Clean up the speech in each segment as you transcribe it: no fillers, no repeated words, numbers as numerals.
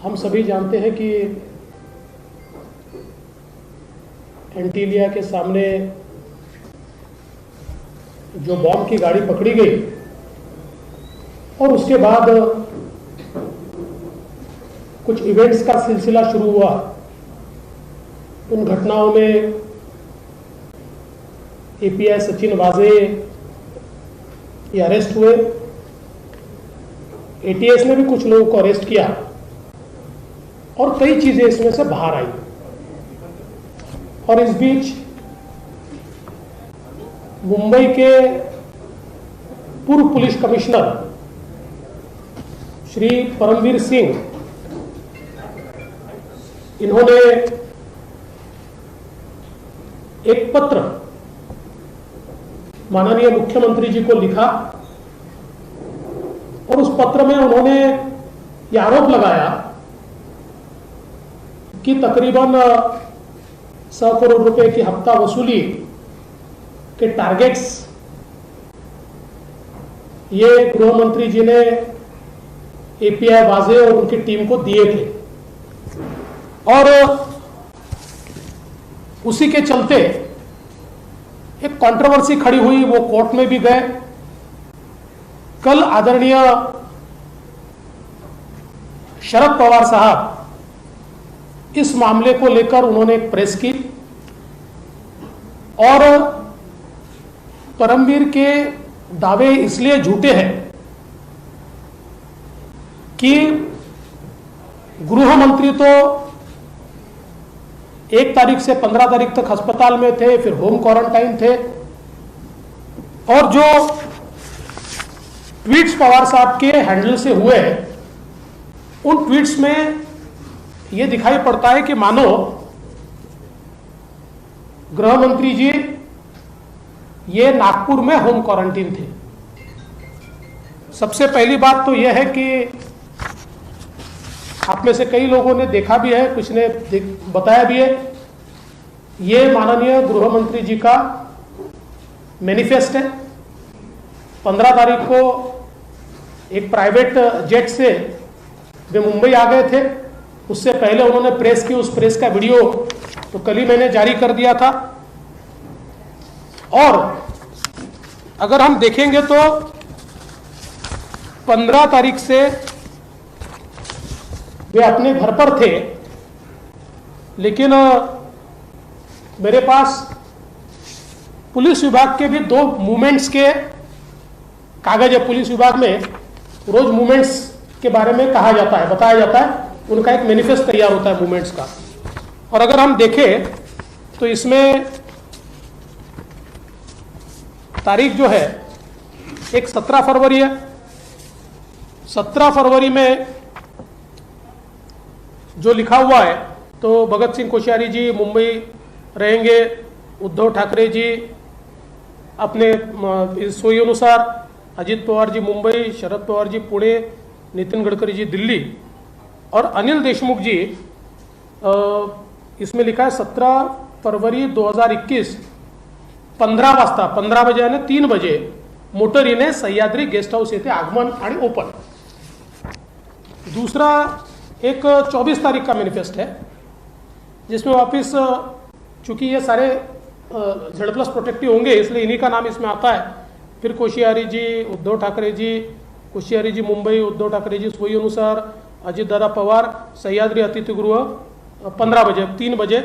हम सभी जानते हैं कि एंटीलिया के सामने जो बॉम्ब की गाड़ी पकड़ी गई और उसके बाद कुछ इवेंट्स का सिलसिला शुरू हुआ। उन घटनाओं में एपीआई सचिन वाजे ये अरेस्ट हुए, एटीएस ने भी कुछ लोगों को अरेस्ट किया और कई चीजें इसमें से बाहर आई। और इस बीच मुंबई के पूर्व पुलिस कमिश्नर श्री परमवीर सिंह, इन्होंने एक पत्र माननीय मुख्यमंत्री जी को लिखा और उस पत्र में उन्होंने यह आरोप लगाया कि तकरीबन 100 करोड़ रुपए की हफ्ता वसूली के टारगेट्स ये गृह मंत्री जी ने एपीआई वाजे और उनकी टीम को दिए थे और उसी के चलते एक कंट्रोवर्सी खड़ी हुई। वो कोर्ट में भी गए। कल आदरणीय शरद पवार साहब इस मामले को लेकर उन्होंने एक प्रेस की और परमवीर के दावे इसलिए झूठे हैं कि गृह मंत्री तो 1 तारीख से 15 तारीख तक अस्पताल में थे, फिर होम क्वारंटाइन थे और जो ट्वीट्स पवार साहब के हैंडल से हुए उन ट्वीट्स में यह दिखाई पड़ता है कि मानो गृह मंत्री जी ये नागपुर में होम क्वारंटीन थे। सबसे पहली बात तो यह है कि आप में से कई लोगों ने देखा भी है, कुछ ने बताया भी है, ये माननीय गृह मंत्री जी का मैनिफेस्ट है। 15 तारीख को एक प्राइवेट जेट से वे मुंबई आ गए थे। उससे पहले उन्होंने प्रेस की, उस प्रेस का वीडियो तो कल ही मैंने जारी कर दिया था। और अगर हम देखेंगे तो 15 तारीख से वे अपने घर पर थे, लेकिन मेरे पास पुलिस विभाग के भी 2 मूवमेंट्स के कागज है। पुलिस विभाग में रोज मूवमेंट्स के बारे में कहा जाता है, बताया जाता है, उनका एक मैनिफेस्ट तैयार होता है मूवमेंट्स का। और अगर हम देखें तो इसमें तारीख जो है एक 17 फरवरी है। 17 फरवरी में जो लिखा हुआ है तो भगत सिंह कोश्यारी जी मुंबई रहेंगे, उद्धव ठाकरे जी अपने सोई अनुसार, अजित पवार जी मुंबई, शरद पवार जी पुणे, नितिन गडकरी जी दिल्ली और अनिल देशमुख जी इसमें लिखा है 17 फरवरी 2021 15 वाजता, 15 बजे यानी 3 बजे मोटरीने सह्याद्री गेस्ट हाऊस येथे आगमन आणि ओपन। दूसरा एक 24 तारीख का मैनिफेस्ट है जिसमें वापस, चूंकि ये सारे Z+ प्रोटेक्टिव होंगे इसलिए इन्हीं का नाम इसमें आता है। फिर कोश्यारी जी, उद्धव ठाकरे जी, कोश्यारी जी मुंबई, उद्धव ठाकरे जी सोई अनुसार, अजित दादा पवार सह्याद्री अतिथीगृह 15 बजे, 3 बजे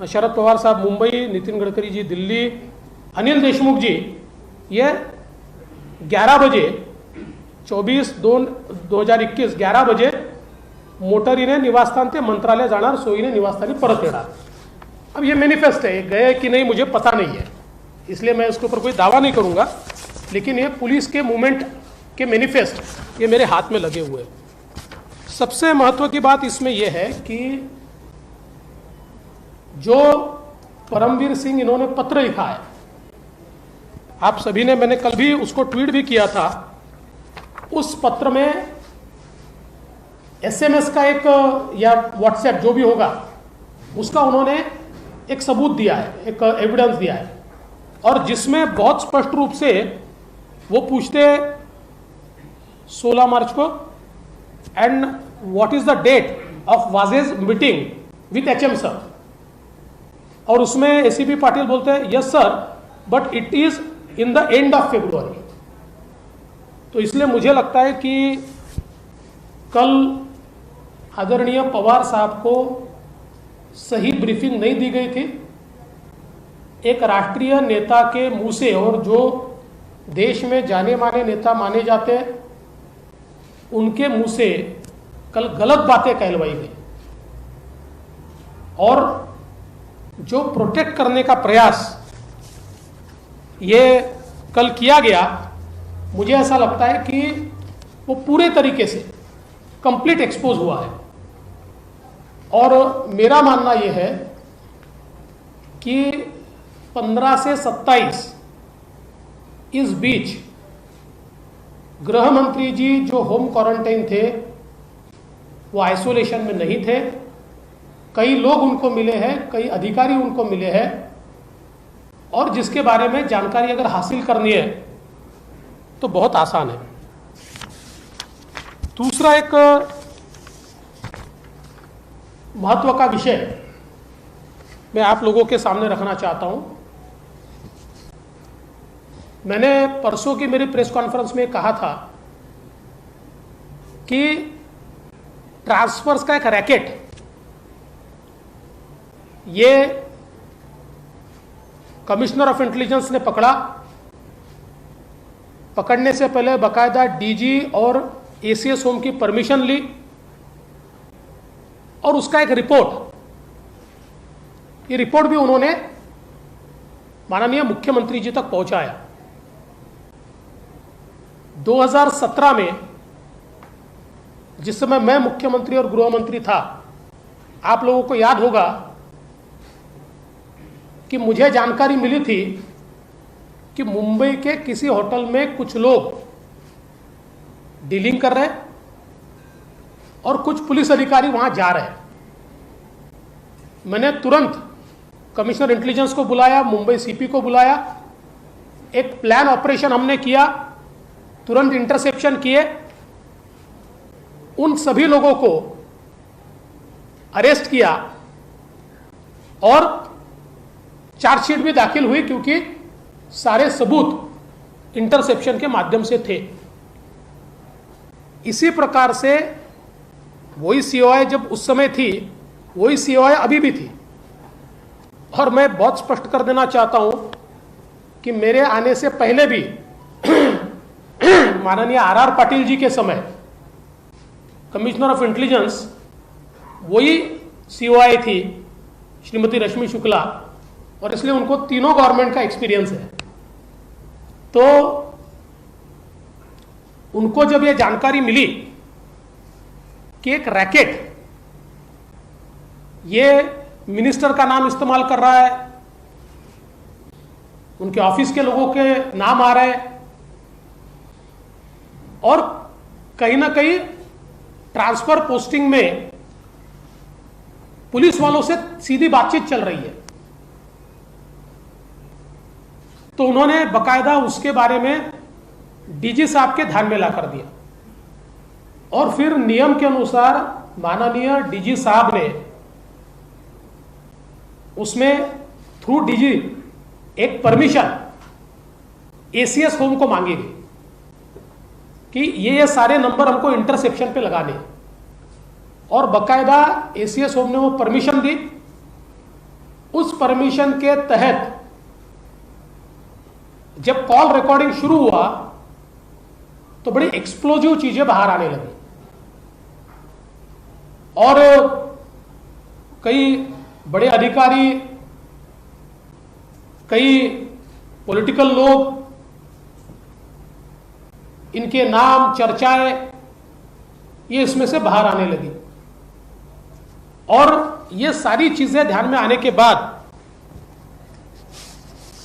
शरद पवार साहब मुंबई, नितिन गडकरी जी दिल्ली, अनिल देशमुख जी ये 11 बजे 24/2/2021 11 बजे मोटरीने निवासस्थान ते मंत्रालय जाणार, सोयीने निवासस्थानी परत येणार। अब ये मैनिफेस्ट है, गए कि नहीं मुझे पता नहीं है, इसलिए मैं इसके ऊपर कोई दावा नहीं करूंगा, लेकिन ये पुलिस के मूवमेंट के मैनिफेस्ट ये मेरे हाथ में लगे हुए हैं। सबसे महत्व की बात इसमें यह है कि जो परमवीर सिंह इन्होंने पत्र लिखा है, आप सभी ने, मैंने कल भी उसको ट्वीट भी किया था, उस पत्र में SMS का एक या WhatsApp जो भी होगा उसका उन्होंने एक सबूत दिया है, एक एविडेंस दिया है और जिसमें बहुत स्पष्ट रूप से वो पूछते 16 मार्च को and what is the date of Vaze's meeting with HM sir, और उसमें एसीपी पाटिल बोलते हैं yes sir but it is in the end of February. तो इसलिए मुझे लगता है कि कल आदरणीय पवार साहब को सही ब्रीफिंग नहीं दी गई थी। एक राष्ट्रीय नेता के मुंह से, और जो देश में जाने माने नेता माने जाते हैं, उनके मुंह से कल गलत बातें कहलवाई गई, और जो प्रोटेक्ट करने का प्रयास ये कल किया गया, मुझे ऐसा लगता है कि वो पूरे तरीके से कंप्लीट एक्सपोज हुआ है। और मेरा मानना यह है कि 15 से 27 इस बीच गृह मंत्री जी जो होम क्वारंटाइन थे वो आइसोलेशन में नहीं थे। कई लोग उनको मिले हैं, कई अधिकारी उनको मिले हैं, और जिसके बारे में जानकारी अगर हासिल करनी है तो बहुत आसान है। दूसरा एक महत्व का विषय मैं आप लोगों के सामने रखना चाहता हूं। मैंने परसों की मेरी प्रेस कॉन्फ्रेंस में कहा था कि ट्रांसफर्स का एक रैकेट ये कमिश्नर ऑफ इंटेलिजेंस ने पकड़ा। पकड़ने से पहले बाकायदा डीजी और एसीएस होम की परमिशन ली, और उसका एक रिपोर्ट, ये रिपोर्ट भी उन्होंने माननीय मुख्यमंत्री जी तक पहुंचाया। 2017 में जिस समय मैं मुख्यमंत्री और गृह मंत्री था, आप लोगों को याद होगा कि मुझे जानकारी मिली थी कि मुंबई के किसी होटल में कुछ लोग डीलिंग कर रहे हैं और कुछ पुलिस अधिकारी वहां जा रहे हैं। मैंने तुरंत कमिश्नर इंटेलिजेंस को बुलाया, मुंबई सीपी को बुलाया, एक प्लान ऑपरेशन हमने किया, तुरंत इंटरसेप्शन किए, उन सभी लोगों को अरेस्ट किया और चार्जशीट भी दाखिल हुई, क्योंकि सारे सबूत इंटरसेप्शन के माध्यम से थे। इसी प्रकार से वही सीओआई जब उस समय थी, वही सीओआई अभी भी थी। और मैं बहुत स्पष्ट कर देना चाहता हूं कि मेरे आने से पहले भी माननीय आर पाटिल जी के समय कमिश्नर ऑफ इंटेलिजेंस वही सीओआई थी, श्रीमती रश्मि शुक्ला, और इसलिए उनको तीनों गवर्नमेंट का एक्सपीरियंस है। तो उनको जब यह जानकारी मिली कि एक रैकेट ये मिनिस्टर का नाम इस्तेमाल कर रहा है, उनके ऑफिस के लोगों के नाम आ रहे हैं, और कहीं ना कहीं ट्रांसफर पोस्टिंग में पुलिस वालों से सीधी बातचीत चल रही है, तो उन्होंने बकायदा उसके बारे में डीजी साहब के ध्यान में ला कर दिया। और फिर नियम के अनुसार माननीय डीजी साहब ने उसमें थ्रू डीजी एक परमिशन एसीएस होम को मांगी गई कि ये सारे नंबर हमको इंटरसेप्शन पे लगाने, और बकायदा एसीएस होम ने वो परमिशन दी। उस परमिशन के तहत जब कॉल रिकॉर्डिंग शुरू हुआ तो बड़ी एक्सप्लोजिव चीजें बाहर आने लगी, और कई बड़े अधिकारी, कई पॉलिटिकल लोग, इनके नाम, चर्चाएं, ये इसमें से बाहर आने लगी। और ये सारी चीजें ध्यान में आने के बाद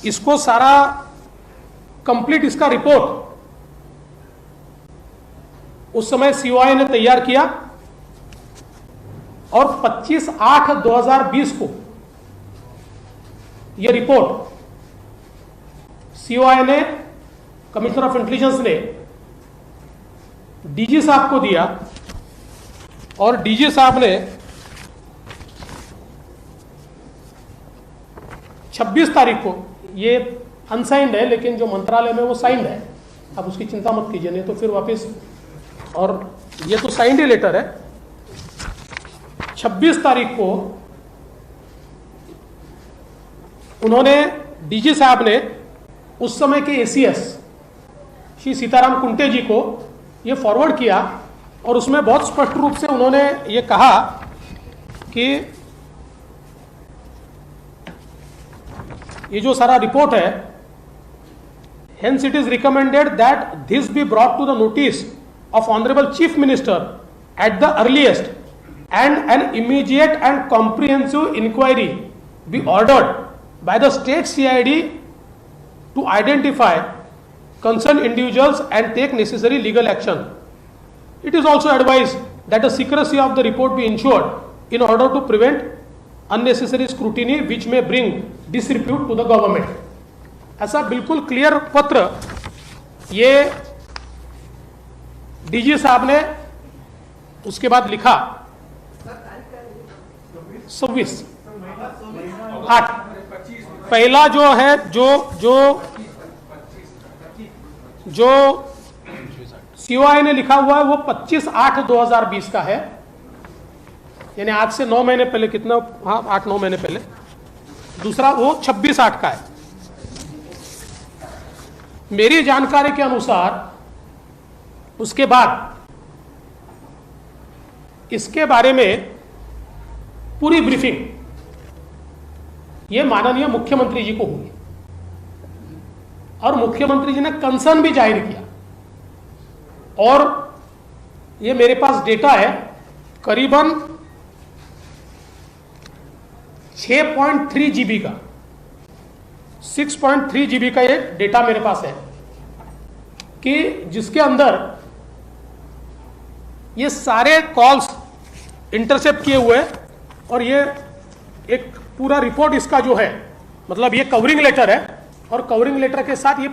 इसको सारा कंप्लीट, इसका रिपोर्ट उस समय सीओआई ने तैयार किया, और 25/8/2020 को यह रिपोर्ट सीओआई ने, कमिश्नर ऑफ इंटेलिजेंस ने डीजी साहब को दिया, और डीजी साहब ने 26 तारीख को, ये अनसाइंड है लेकिन जो मंत्रालय में वो साइंड है, आप उसकी चिंता मत कीजिए, नहीं तो फिर वापस, और ये तो साइंड ही लेटर है। 26 तारीख को उन्होंने, डीजी साहब ने उस समय के एसीएस श्री सीताराम कुंटे जी को ये फॉरवर्ड किया और उसमें बहुत स्पष्ट रूप से उन्होंने ये कहा कि ये जो सारा रिपोर्ट है, hence it is recommended that this be brought to the notice of Honorable Chief Minister at the earliest, and an immediate and comprehensive inquiry be ordered by the state CID to identify concerned individuals and take necessary legal action. It is also advised that the secrecy of the report be ensured in order to prevent unnecessary scrutiny which may bring disrepute to the government. ऐसा बिल्कुल clear पत्र ये DG साहब ने उसके बाद लिखा 26/8। पहला जो है जो सीओआई ने लिखा हुआ है वो 25/8/2020 का है, यानी आज से 9 महीने पहले, कितना, हाँ 8-9 महीने पहले। दूसरा वो 26/8 का है। मेरी जानकारी के अनुसार उसके बाद इसके बारे में पूरी ब्रीफिंग ये माननीय मुख्यमंत्री जी को हुई और मुख्यमंत्री जी ने कंसर्न भी जाहिर किया, और ये मेरे पास डेटा है, करीबन 6.3 GB का, 6.3 GB का ये डेटा मेरे पास है कि जिसके अंदर ये सारे कॉल्स इंटरसेप्ट किए हुए, और ये एक पूरा रिपोर्ट इसका जो है, मतलब ये कवरिंग लेटर है, और कवरिंग लेटर के साथ ये